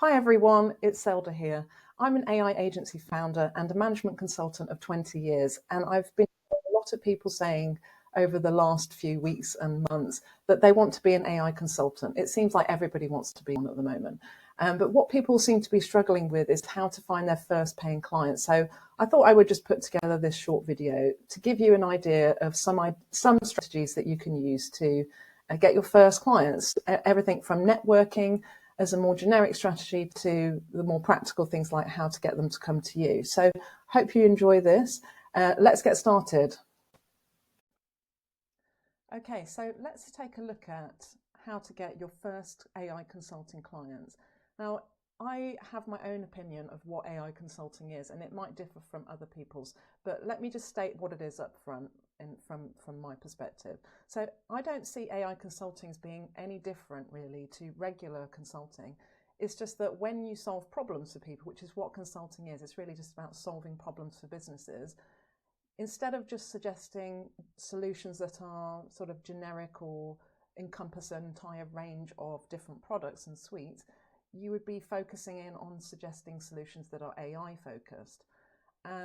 Hi everyone, it's Zelda here. I'm an AI agency founder and a management consultant of 20 years, and I've been hearing a lot of people saying over the last few weeks and months that they want to be an AI consultant. It seems like everybody wants to be one at the moment. But what people seem to be struggling with is how to find their first paying client. So I thought I would just put together this short video to give you an idea of some strategies that you can use to get your first clients. Everything from networking as a more generic strategy to the more practical things like how to get them to come to you. So hope you enjoy this. Let's get started. Okay, so let's take a look at how to get your first AI consulting clients. Now, I have my own opinion of what AI consulting is, and it might differ from other people's, but let me just state what it is up front from my perspective. So I don't see AI consulting as being any different really to regular consulting. It's just that when you solve problems for people, which is what consulting is, it's really just about solving problems for businesses. Instead of just suggesting solutions that are sort of generic or encompass an entire range of different products and suites, you would be focusing in on suggesting solutions that are AI focused.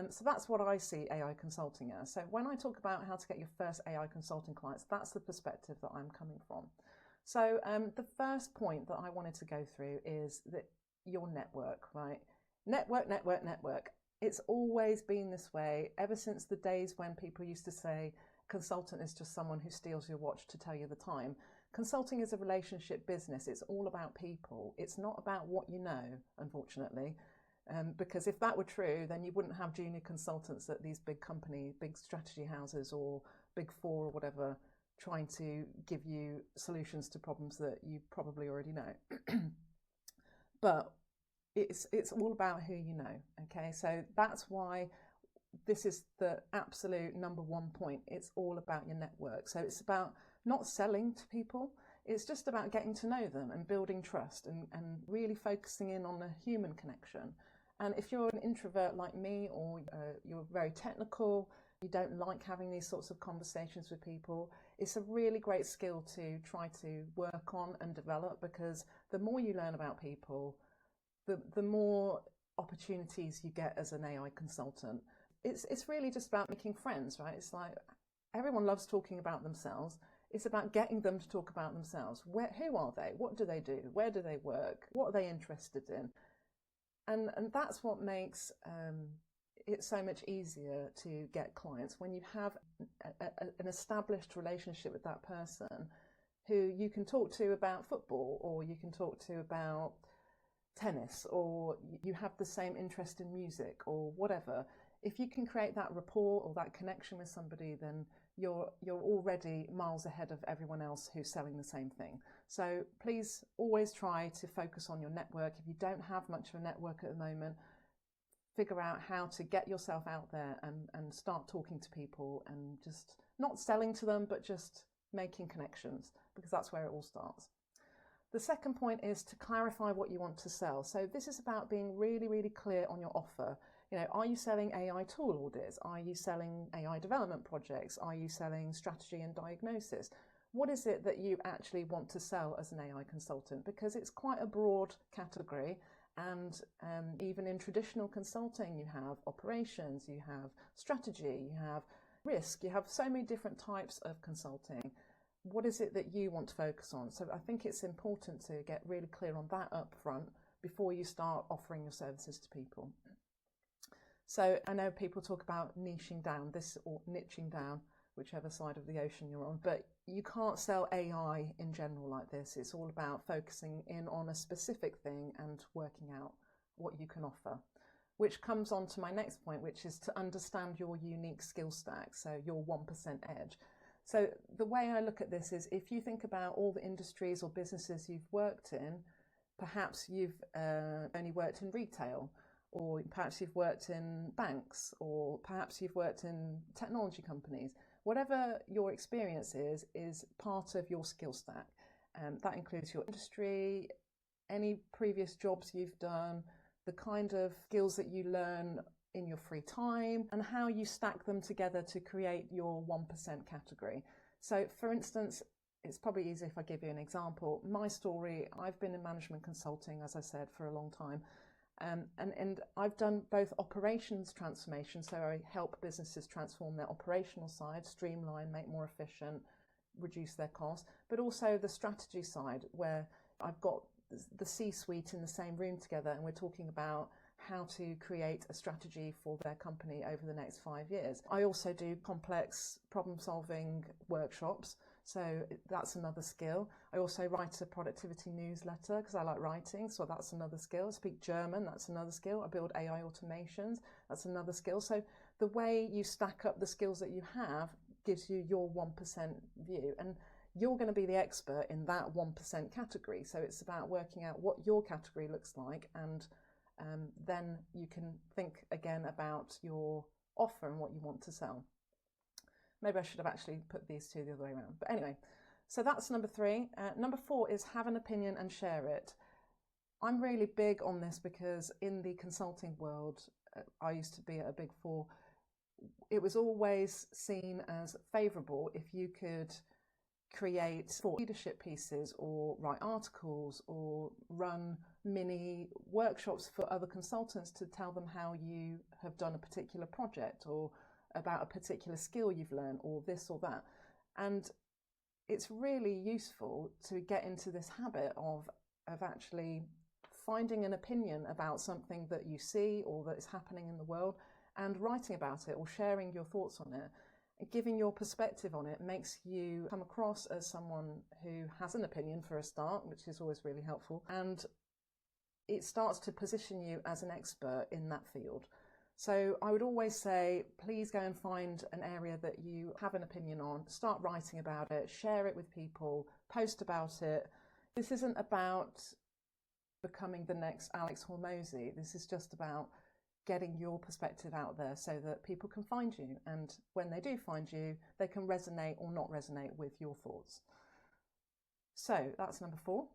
So that's what I see AI consulting as. So when I talk about how to get your first AI consulting clients, that's the perspective that I'm coming from. So the first point that I wanted to go through is that your network, right? Network. It's always been this way ever since the days when people used to say consultant is just someone who steals your watch to tell you the time. Consulting is a relationship business. It's all about people. It's not about what you know, unfortunately. Because if that were true, then you wouldn't have junior consultants at these big companies, big strategy houses or Big Four or whatever, trying to give you solutions to problems that you probably already know. But it's all about who you know, okay? So that's why this is the absolute number one point. It's all about your network. So it's about not selling to people. It's just about getting to know them and building trust and really focusing in on the human connection. And if you're an introvert like me, or you're very technical, you don't like having these sorts of conversations with people, it's a really great skill to try to work on and develop, because the more you learn about people, the more opportunities you get as an AI consultant. It's really just about making friends, right? It's like everyone loves talking about themselves. It's about getting them to talk about themselves. Who are they? What do they do? Where do they work? What are they interested in? And that's what makes it so much easier to get clients when you have an established relationship with that person who you can talk to about football, or you can talk to about tennis, or you have the same interest in music or whatever. If you can create that rapport or that connection with somebody, then you're already miles ahead of everyone else who's selling the same thing. So please always try to focus on your network. If you don't have much of a network at the moment, figure out how to get yourself out there and start talking to people, and just not selling to them, but just making connections, because that's where it all starts. The second point is to clarify what you want to sell. So this is about being really, really clear on your offer. You know, are you selling AI tool audits? Are you selling AI development projects? Are you selling strategy and diagnosis? What is it that you actually want to sell as an AI consultant? Because it's quite a broad category. And even in traditional consulting, you have operations, you have strategy, you have risk, you have so many different types of consulting. What is it that you want to focus on? So I think it's important to get really clear on that up front before you start offering your services to people. So I know people talk about niching down, this, or niching down, whichever side of the ocean you're on, but you can't sell AI in general like this. It's all about focusing in on a specific thing and working out what you can offer, which comes on to my next point, which is to understand your unique skill stack, so your 1% edge. So the way I look at this is, if you think about all the industries or businesses you've worked in, perhaps you've only worked in retail, or perhaps you've worked in banks, or perhaps you've worked in technology companies. Whatever your experience is part of your skill stack. That includes your industry, any previous jobs you've done, the kind of skills that you learn in your free time, and how you stack them together to create your 1% category. So for instance, it's probably easier if I give you an example. My story, I've been in management consulting, as I said, for a long time. And I've done both operations transformation, so I help businesses transform their operational side, streamline, make more efficient, reduce their costs, but also the strategy side, where I've got the C-suite in the same room together and we're talking about how to create a strategy for their company over the next 5 years. I also do complex problem-solving workshops, so that's another skill. I also write a productivity newsletter because I like writing, so that's another skill. I speak German, that's another skill. I build AI automations, that's another skill. So the way you stack up the skills that you have gives you your 1% view, and you're going to be the expert in that 1% category. So it's about working out what your category looks like, and then you can think again about your offer and what you want to sell. Maybe I should have actually put these two the other way around. But anyway, so that's number 3. Number 4 is have an opinion and share it. I'm really big on this because in the consulting world, I used to be at a Big Four, it was always seen as favourable if you could create leadership pieces or write articles or run mini workshops for other consultants to tell them how you have done a particular project or about a particular skill you've learned or this or that. And it's really useful to get into this habit of actually finding an opinion about something that you see or that is happening in the world and writing about it or sharing your thoughts on it. Giving your perspective on it makes you come across as someone who has an opinion for a start, which is always really helpful, and it starts to position you as an expert in that field. So I would always say, please go and find an area that you have an opinion on, start writing about it, share it with people, post about it. This isn't about becoming the next Alex Hormozi. This is just about getting your perspective out there so that people can find you. And when they do find you, they can resonate or not resonate with your thoughts. So that's number 4.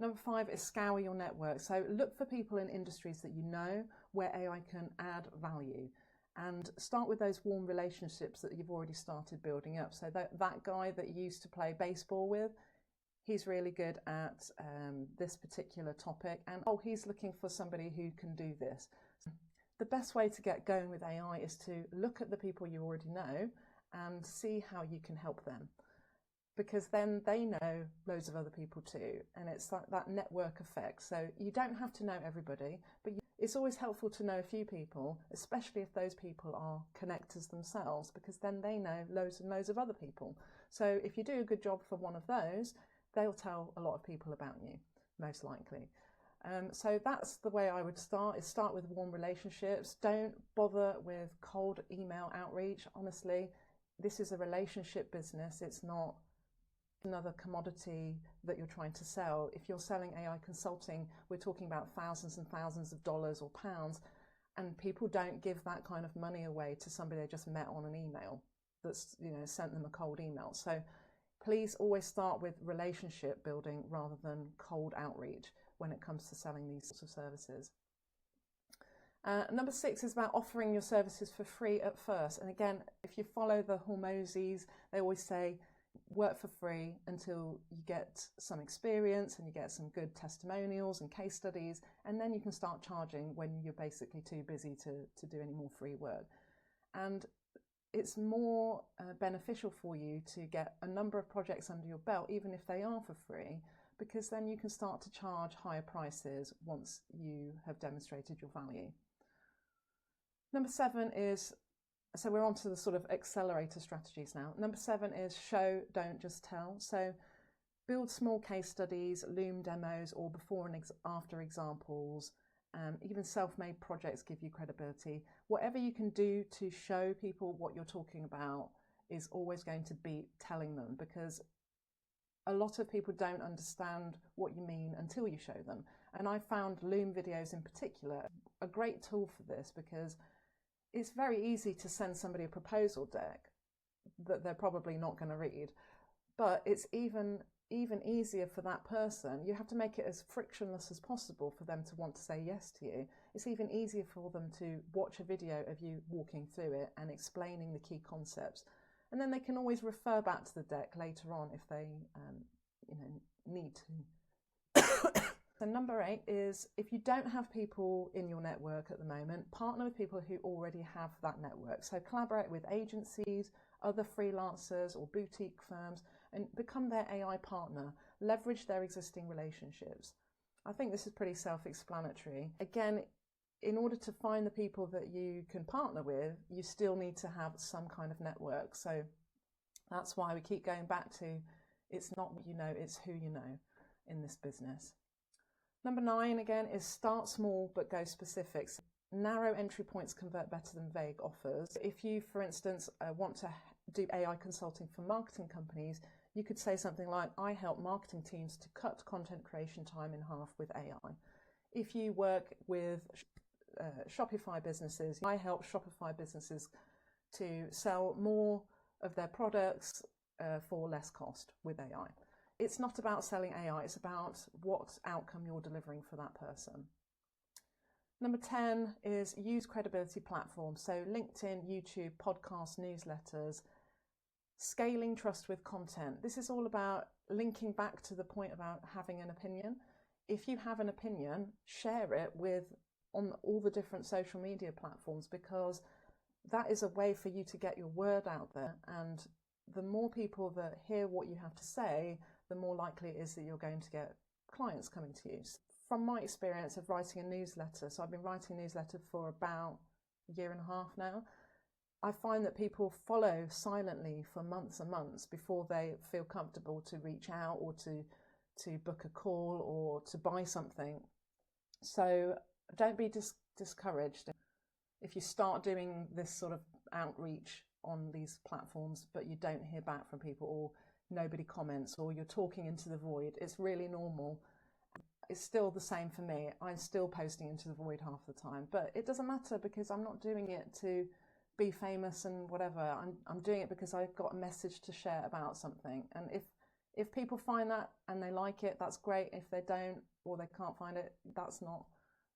Number 5 is scour your network. So look for people in industries that you know where AI can add value, and start with those warm relationships that you've already started building up. So that guy that you used to play baseball with, he's really good at this particular topic, and he's looking for somebody who can do this. The best way to get going with AI is to look at the people you already know and see how you can help them, because then they know loads of other people too, and it's like that network effect. So you don't have to know everybody, but it's always helpful to know a few people, especially if those people are connectors themselves, because then they know loads and loads of other people. So if you do a good job for one of those, they'll tell a lot of people about you, most likely. So that's the way I would start, is start with warm relationships. Don't bother with cold email outreach. Honestly, this is a relationship business. It's not another commodity that you're trying to sell. If you're selling AI consulting, we're talking about thousands and thousands of dollars or pounds, and people don't give that kind of money away to somebody they just met on an email that's, sent them a cold email. So please always start with relationship building rather than cold outreach when it comes to selling these sorts of services. Number 6 is about offering your services for free at first. And again, if you follow the Hormozis, they always say work for free until you get some experience and you get some good testimonials and case studies, and then you can start charging when you're basically too busy to do any more free work. And it's more beneficial for you to get a number of projects under your belt, even if they are for free, because then you can start to charge higher prices once you have demonstrated your value. Number 7 is, so we're on to the sort of accelerator strategies now. Number 7 is show, don't just tell. So build small case studies, Loom demos, or before and after examples. Even self-made projects give you credibility. Whatever you can do to show people what you're talking about is always going to beat telling them, because a lot of people don't understand what you mean until you show them. And I found Loom videos in particular a great tool for this, because it's very easy to send somebody a proposal deck that they're probably not going to read, but it's even easier for that person. You have to make it as frictionless as possible for them to want to say yes to you. It's even easier for them to watch a video of you walking through it and explaining the key concepts. and then they can always refer back to the deck later on if they need to. So number 8 is, if you don't have people in your network at the moment, partner with people who already have that network. So collaborate with agencies, other freelancers or boutique firms, and become their AI partner. Leverage their existing relationships. I think this is pretty self-explanatory. Again, in order to find the people that you can partner with, you still need to have some kind of network. So that's why we keep going back to, it's not what you know, it's who you know in this business. Number 9, again, is start small but go specific. So narrow entry points convert better than vague offers. If you, for instance, want to do AI consulting for marketing companies, you could say something like, I help marketing teams to cut content creation time in half with AI. If you work with Shopify businesses, I help Shopify businesses to sell more of their products for less cost with AI. It's not about selling AI, it's about what outcome you're delivering for that person. Number 10 is use credibility platforms. So LinkedIn, YouTube, podcasts, newsletters, scaling trust with content. This is all about linking back to the point about having an opinion. If you have an opinion, share it on all the different social media platforms, because that is a way for you to get your word out there. And the more people that hear what you have to say, the more likely it is that you're going to get clients coming to you. From my experience of writing a newsletter, so I've been writing a newsletter for about a year and a half now, I find that people follow silently for months and months before they feel comfortable to reach out or to book a call or to buy something. So don't be discouraged if you start doing this sort of outreach on these platforms but you don't hear back from people, or nobody comments, or you're talking into the void. It's really normal. It's still the same for me. I'm still posting into the void half the time, but it doesn't matter, because I'm not doing it to be famous and whatever. I'm doing it because I've got a message to share about something. And if people find that and they like it, that's great. If they don't, or they can't find it, that's not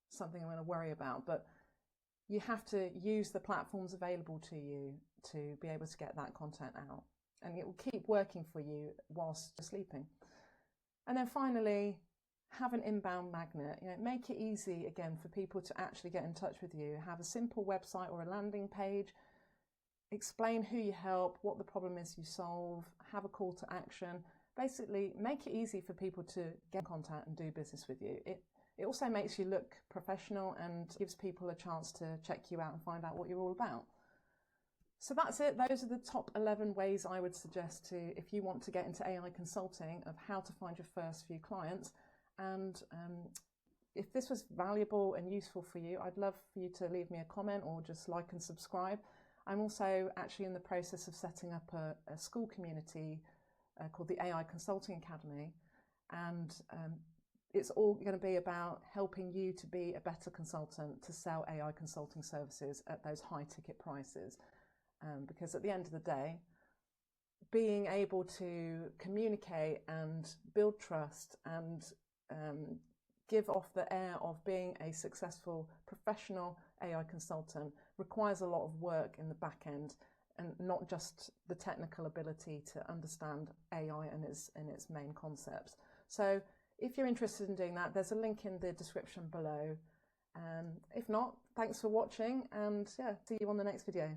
something I'm going to worry about. But you have to use the platforms available to you to be able to get that content out, and it will keep working for you whilst you're sleeping. And then finally, have an inbound magnet. Make it easy again for people to actually get in touch with you. Have a simple website or a landing page. Explain who you help, what the problem is you solve. Have a call to action. Basically, make it easy for people to get in contact and do business with you. It also makes you look professional and gives people a chance to check you out and find out what you're all about. So that's it. Those are the top 11 ways I would suggest if you want to get into AI consulting, of how to find your first few clients. And if this was valuable and useful for you, I'd love for you to leave me a comment or just like and subscribe. I'm also actually in the process of setting up a school community called the AI Consulting Academy. And it's all going to be about helping you to be a better consultant, to sell AI consulting services at those high ticket prices. Because at the end of the day, being able to communicate and build trust and give off the air of being a successful professional AI consultant requires a lot of work in the back end, and not just the technical ability to understand AI and its main concepts. So if you're interested in doing that, there's a link in the description below. If not, thanks for watching, and yeah, see you on the next video.